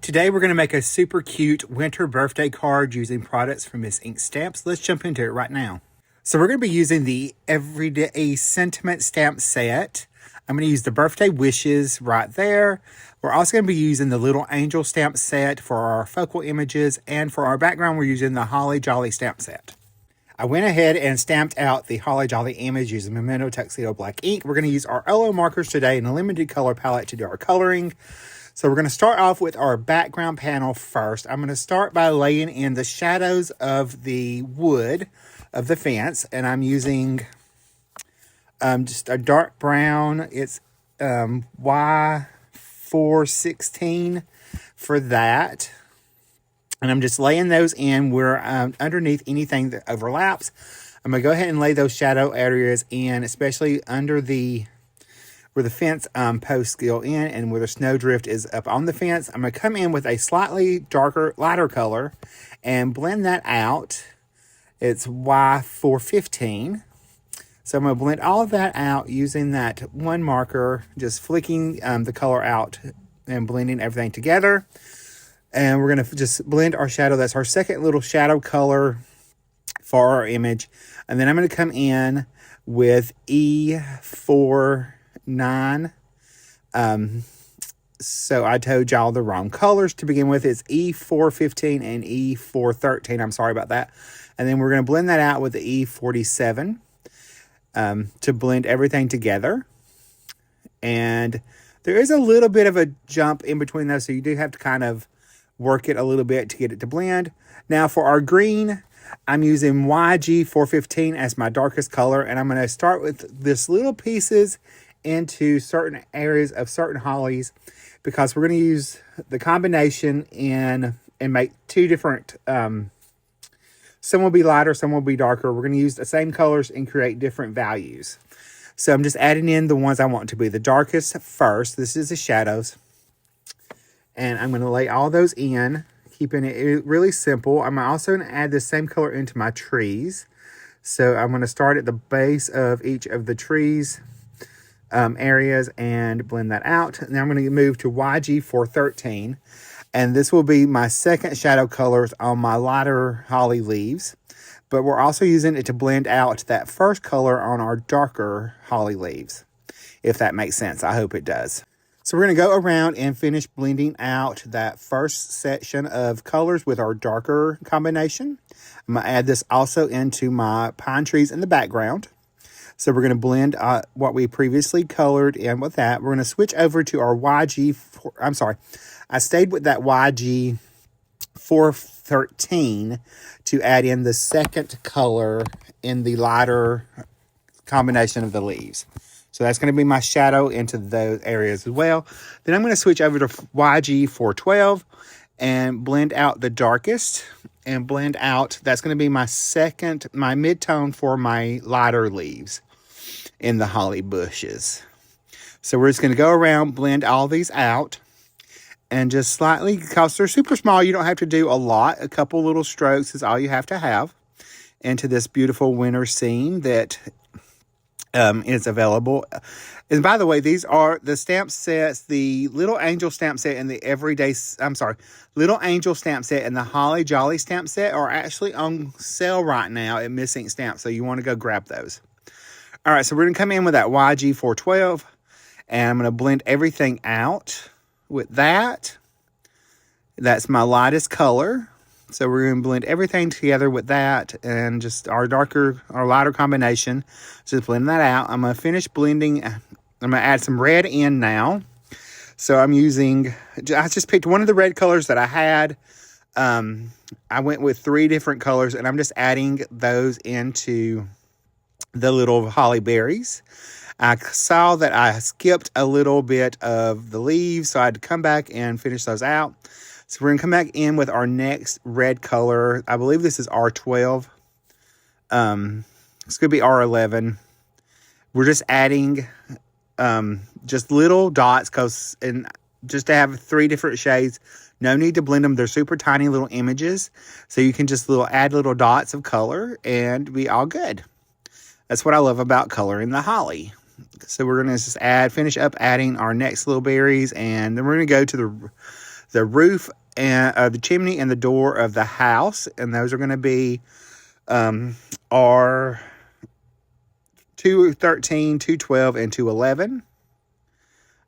Today we're going to make a super cute winter birthday card using products from Miss Ink Stamps. Let's jump into it right now. So we're going to be using the Everyday Sentiment stamp set. I'm going to use the birthday wishes right there. We're also going to be using the little angel stamp set for our focal images, and for our background we're using the Holly Jolly stamp set. I went ahead and stamped out the Holly Jolly image using Memento Tuxedo Black ink. We're going to use our Ohuhu markers today in a limited color palette to do our coloring. So we're going to start off with our background panel first. I'm going to start by laying in the shadows of the wood of the fence, and I'm using just a dark brown. It's Y416 for that. And I'm just laying those in where underneath anything that overlaps. I'm going to go ahead and lay those shadow areas in, especially under where the fence posts go in and where the snowdrift is up on the fence. I'm going to come in with a slightly lighter color and blend that out. It's Y415. So I'm going to blend all of that out using that one marker, just flicking the color out and blending everything together. And we're going to just blend our shadow. That's our second little shadow color for our image. And then I'm going to come in with E49. So I told y'all the wrong colors to begin with. It's E415 and E413. I'm sorry about that. And then we're going to blend that out with the E47 to blend everything together. And there is a little bit of a jump in between those, so you do have to kind of work it a little bit to get it to blend. Now for our green, I'm using YG415 as my darkest color, and I'm going to start with this little pieces into certain areas of certain hollies, because we're going to use the combination and make two different, some will be lighter, some will be darker. We're going to use the same colors and create different values. So I'm just adding in the ones I want to be the darkest first. This is the shadows. And I'm going to lay all those in, keeping it really simple. I'm also going to add the same color into my trees. So I'm going to start at the base of each of the trees areas and blend that out. And then I'm going to move to YG413. And this will be my second shadow colors on my lighter holly leaves. But we're also using it to blend out that first color on our darker holly leaves, if that makes sense. I hope it does. So we're going to go around and finish blending out that first section of colors with our darker combination. I'm going to add this also into my pine trees in the background. So we're going to blend what we previously colored in with that. We're going to switch over to our I stayed with that YG413 to add in the second color in the lighter combination of the leaves. So that's going to be my shadow into those areas as well. Then I'm going to switch over to YG412 and blend out the darkest and blend out, that's going to be my mid-tone for my lighter leaves in the holly bushes. So we're just going to go around, blend all these out, and just slightly, because they're super small, you don't have to do a lot. A couple little strokes is all you have to have into this beautiful winter scene that is available. And by the way, these are the stamp sets, the Little Angel stamp set and the Little Angel stamp set and the Holly Jolly stamp set are actually on sale right now at Miss Ink Stamps, so you want to go grab those. All right, so we're going to come in with that YG412, and I'm going to blend everything out with that. That's my lightest color. So we're going to blend everything together with that and just our lighter combination. Just blend that out. I'm going to finish blending. I'm going to add some red in now. So I just picked one of the red colors that I had. I went with 3 different colors, and I'm just adding those into the little holly berries. I saw that I skipped a little bit of the leaves, so I had to come back and finish those out. So we're going to come back in with our next red color. I believe this is R12. It's going to be R11. We're just adding just little dots, just to have 3 different shades. No need to blend them. They're super tiny little images. So you can just add little dots of color and be all good. That's what I love about coloring the holly. So we're going to just finish up adding our next little berries, and then we're going to go to the roof and the chimney and the door of the house. And those are going to be our 213, 212, and 211.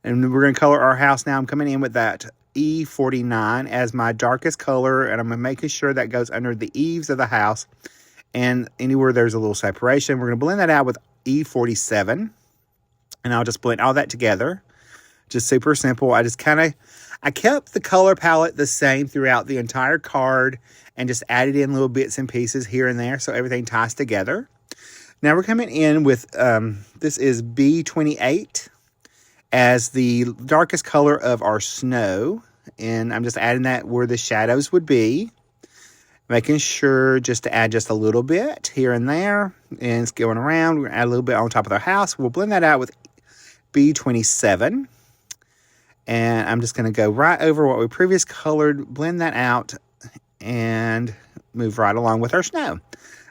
And we're going to color our house now. I'm coming in with that E49 as my darkest color, and I'm making sure that goes under the eaves of the house and anywhere there's a little separation. We're going to blend that out with E47, and I'll just blend all that together. Just super simple. I kept the color palette the same throughout the entire card and just added in little bits and pieces here and there so everything ties together. Now we're coming in with, this is B28 as the darkest color of our snow. And I'm just adding that where the shadows would be. Making sure just to add just a little bit here and there. And it's going around. We're going to add a little bit on top of the house. We'll blend that out with B27. And I'm just going to go right over what we previously colored. Blend that out. And move right along with our snow.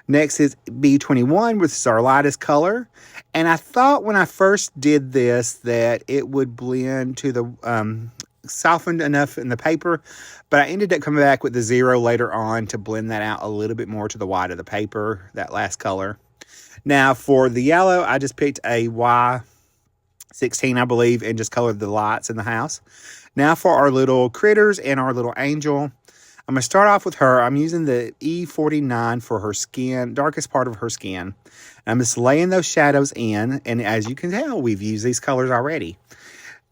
Next is B21, which is our lightest color. And I thought when I first did this that it would blend to the softened enough in the paper, but I ended up coming back with the 0 later on to blend that out a little bit more to the white of the paper, that last color. Now for the yellow, I just picked a Y16, I believe, and just colored the lights in the house. Now for our little critters and our little angel, I'm going to start off with her. I'm using the E49 for her skin, darkest part of her skin. I'm just laying those shadows in, and as you can tell, we've used these colors already.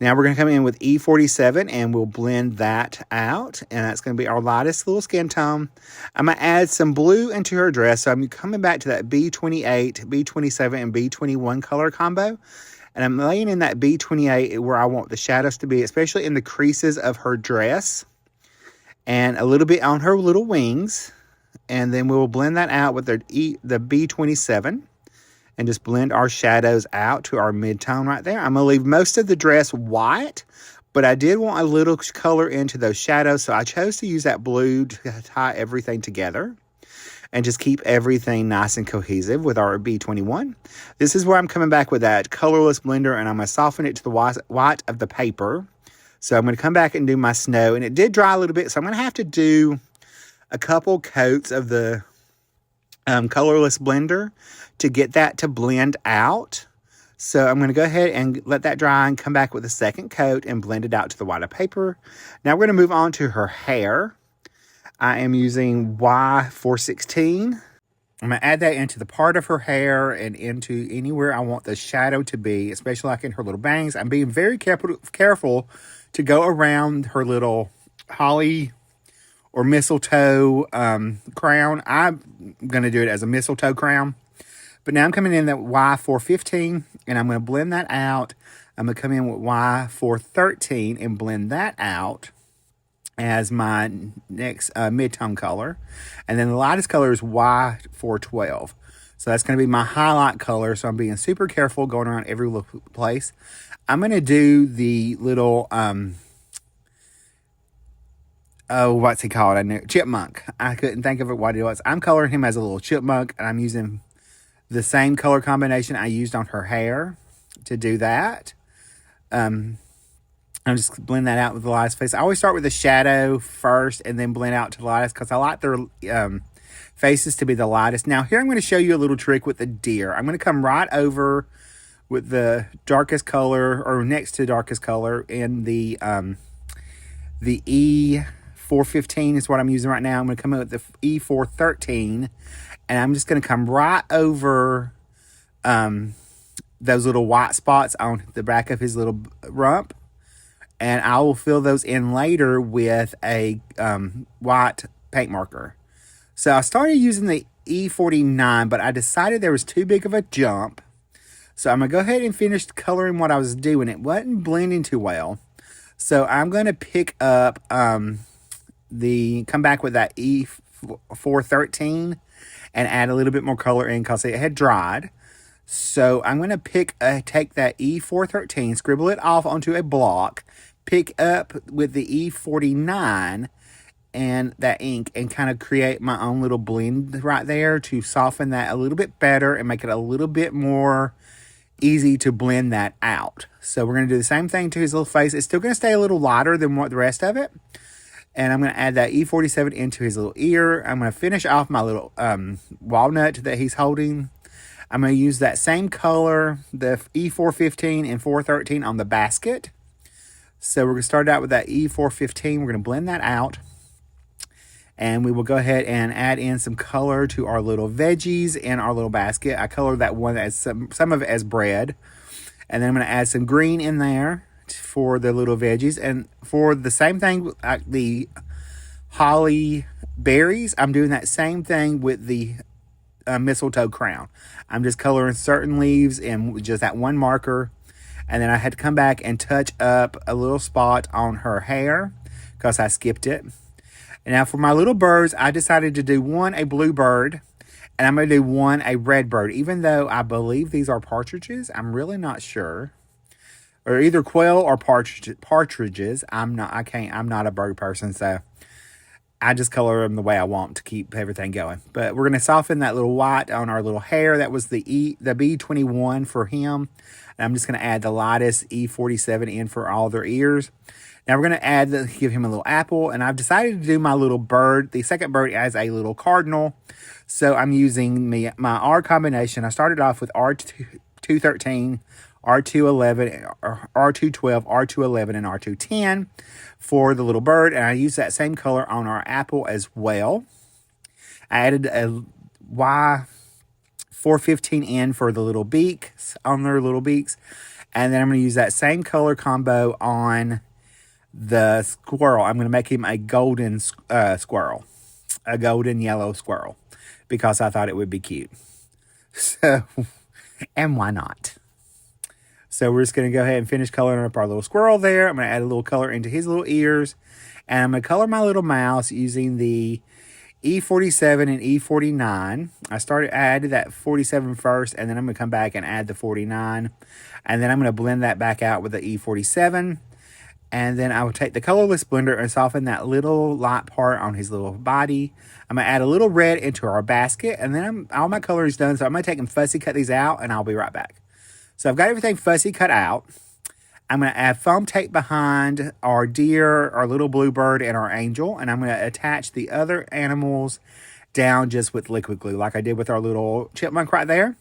Now we're going to come in with E47, and we'll blend that out, and that's going to be our lightest little skin tone. I'm going to add some blue into her dress, so I'm coming back to that B28, B27, and B21 color combo, and I'm laying in that B28 where I want the shadows to be, especially in the creases of her dress. And a little bit on her little wings. And then we will blend that out with the B27. And just blend our shadows out to our mid-tone right there. I'm going to leave most of the dress white. But I did want a little color into those shadows. So I chose to use that blue to tie everything together. And just keep everything nice and cohesive with our B21. This is where I'm coming back with that colorless blender. And I'm going to soften it to the white of the paper. So I'm going to come back and do my snow. And it did dry a little bit, so I'm going to have to do a couple coats of the colorless blender to get that to blend out. So I'm going to go ahead and let that dry and come back with a second coat and blend it out to the white of paper. Now we're going to move on to her hair. I am using Y416. I'm going to add that into the part of her hair and into anywhere I want the shadow to be, especially like in her little bangs. I'm being very careful to go around her little holly or mistletoe crown. I'm going to do it as a mistletoe crown. But now I'm coming in that Y415, and I'm going to blend that out. I'm going to come in with Y413 and blend that out as my next mid-tone color. And then the lightest color is Y412. So that's going to be my highlight color. So I'm being super careful going around every little place. I'm going to do the little, what's he called? I knew, chipmunk. I couldn't think of it, what it was. I'm coloring him as a little chipmunk, and I'm using the same color combination I used on her hair to do that. I'm just blend that out with the lightest face. I always start with the shadow first and then blend out to the lightest because I like their faces to be the lightest. Now here I'm going to show you a little trick with the deer. I'm going to come right over with the darkest color or next to darkest color in the E415 is what I'm using right now. I'm going to come in with the E413 and I'm just going to come right over those little white spots on the back of his little rump. And I will fill those in later with a white paint marker. So I started using the E49, but I decided there was too big of a jump. So I'm going to go ahead and finish coloring what I was doing. It wasn't blending too well. So I'm going to pick up come back with that E413 and add a little bit more color in because it had dried. So I'm going to take that E413, scribble it off onto a block, pick up with the E49 and that ink and kind of create my own little blend right there to soften that a little bit better and make it a little bit more easy to blend that out. So we're going to do the same thing to his little face. It's still going to stay a little lighter than what the rest of it, And I'm going to add that E47 into his little ear. I'm going to finish off my little walnut that he's holding. I'm going to use that same color, the E415 and 413 on the basket. So we're going to start out with that E415. We're going to blend that out. And we will go ahead and add in some color to our little veggies in our little basket. I colored that one as some of it as bread. And then I'm going to add some green in there for the little veggies. And for the same thing, like the holly berries, I'm doing that same thing with the mistletoe crown. I'm just coloring certain leaves in just that one marker. And then I had to come back and touch up a little spot on her hair because I skipped it. And now for my little birds, I decided to do one a blue bird, and I'm going to do one a red bird. Even though I believe these are partridges, I'm really not sure. Or either quail or partridges. I'm not a bird person, so I just color them the way I want to keep everything going. But we're going to soften that little white on our little hair. That was the B21 for him. And I'm just going to add the lightest E47 in for all their ears. Now we're going to give him a little apple. And I've decided to do my little bird, the second bird, as a little cardinal. So I'm using my R combination. I started off with R213, R211, R212, R211, and R210 for the little bird. And I used that same color on our apple as well. I added a Y415 in for the little beaks, on their little beaks. And then I'm going to use that same color combo on the squirrel. I'm going to make him a golden squirrel, a golden yellow squirrel, because I thought it would be cute. So, and why not? So we're just going to go ahead and finish coloring up our little squirrel there. I'm going to add a little color into his little ears. And I'm going to color my little mouse using the E47 and E49. I added that 47 first, and then I'm going to come back and add the 49. And then I'm going to blend that back out with the E47. And then I will take the colorless blender and soften that little light part on his little body. I'm going to add a little red into our basket. And then all my color is done. So I'm going to take and fussy cut these out, and I'll be right back. So I've got everything fussy cut out. I'm going to add foam tape behind our deer, our little bluebird, and our angel. And I'm going to attach the other animals down just with liquid glue, like I did with our little chipmunk right there.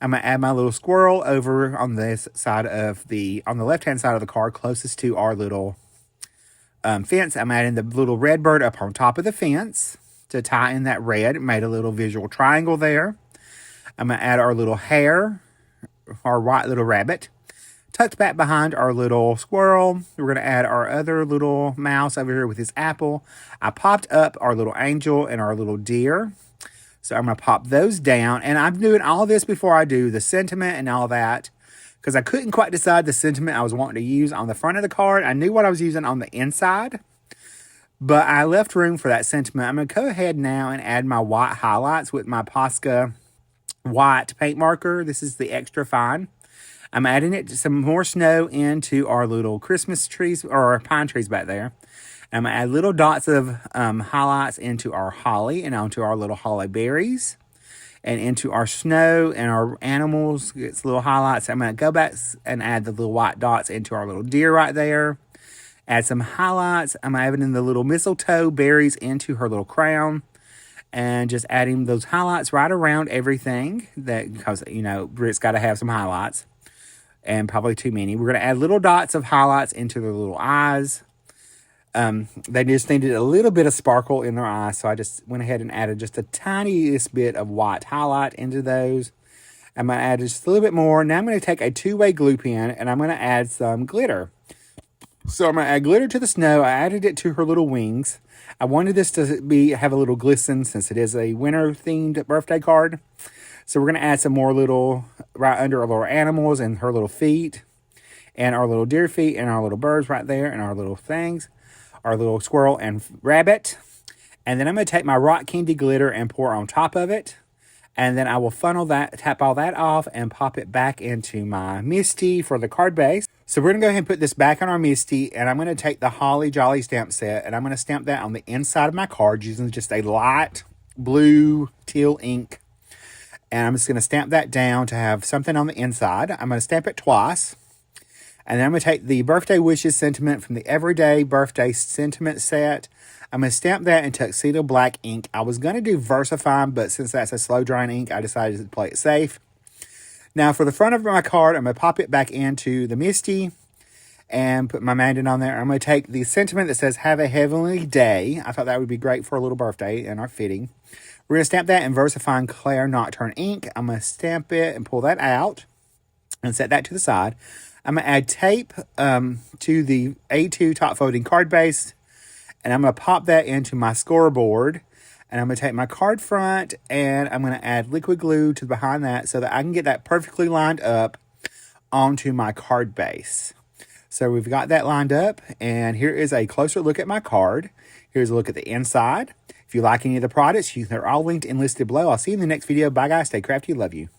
I'm going to add my little squirrel over on this side of on the left-hand side of the card, closest to our little fence. I'm adding the little red bird up on top of the fence to tie in that red. Made a little visual triangle there. I'm going to add our little hare, our white little rabbit, tucked back behind our little squirrel. We're going to add our other little mouse over here with his apple. I popped up our little angel and our little deer. So I'm going to pop those down. And I'm doing all this before I do the sentiment and all that, because I couldn't quite decide the sentiment I was wanting to use on the front of the card. I knew what I was using on the inside, but I left room for that sentiment. I'm going to go ahead now and add my white highlights with my Posca white paint marker. This is the extra fine. I'm adding it to some more snow into our little Christmas trees, or our pine trees back there. I'm going to add little dots of highlights into our holly and onto our little holly berries and into our snow and our animals. Gets little highlights. I'm going to go back and add the little white dots into our little deer right there. Add some highlights. I'm adding in the little mistletoe berries into her little crown. And just adding those highlights right around everything, because, you know, Brit's got to have some highlights. And probably too many. We're going to add little dots of highlights into their little eyes. They just needed a little bit of sparkle in their eyes, so I just went ahead and added just a tiniest bit of white highlight into those. I'm going to add just a little bit more. Now I'm going to take a two-way glue pen, and I'm going to add some glitter. So I'm going to add glitter to the snow. I added it to her little wings. I wanted this to have a little glisten, since it is a winter-themed birthday card. So we're going to add some more little, right under our little animals and her little feet, and our little deer feet, and our little birds right there, and our little things. Our little squirrel and rabbit. And then I'm going to take my rock candy glitter and pour on top of it. And then I will tap all that off and pop it back into my Misty for the card base. So we're going to go ahead and put this back on our Misty. And I'm going to take the Holly Jolly stamp set, and I'm going to stamp that on the inside of my card using just a light blue teal ink. And I'm just going to stamp that down to have something on the inside. I'm going to stamp it twice. And then I'm going to take the Birthday Wishes sentiment from the Everyday Birthday Sentiment set. I'm going to stamp that in Tuxedo Black ink. I was going to do VersaFine, but since that's a slow drying ink, I decided to play it safe. Now for the front of my card, I'm going to pop it back into the Misty and put my mandate on there. I'm going to take the sentiment that says, have a heavenly day. I thought that would be great for a little birthday and our fitting. We're going to stamp that in VersaFine Claire Nocturne ink. I'm going to stamp it and pull that out and set that to the side. I'm going to add tape to the A2 top folding card base, and I'm going to pop that into my scoreboard. And I'm going to take my card front, and I'm going to add liquid glue to behind that so that I can get that perfectly lined up onto my card base. So we've got that lined up, and here is a closer look at my card. Here's a look at the inside. If you like any of the products, they're all linked and listed below. I'll see you in the next video. Bye, guys. Stay crafty. Love you.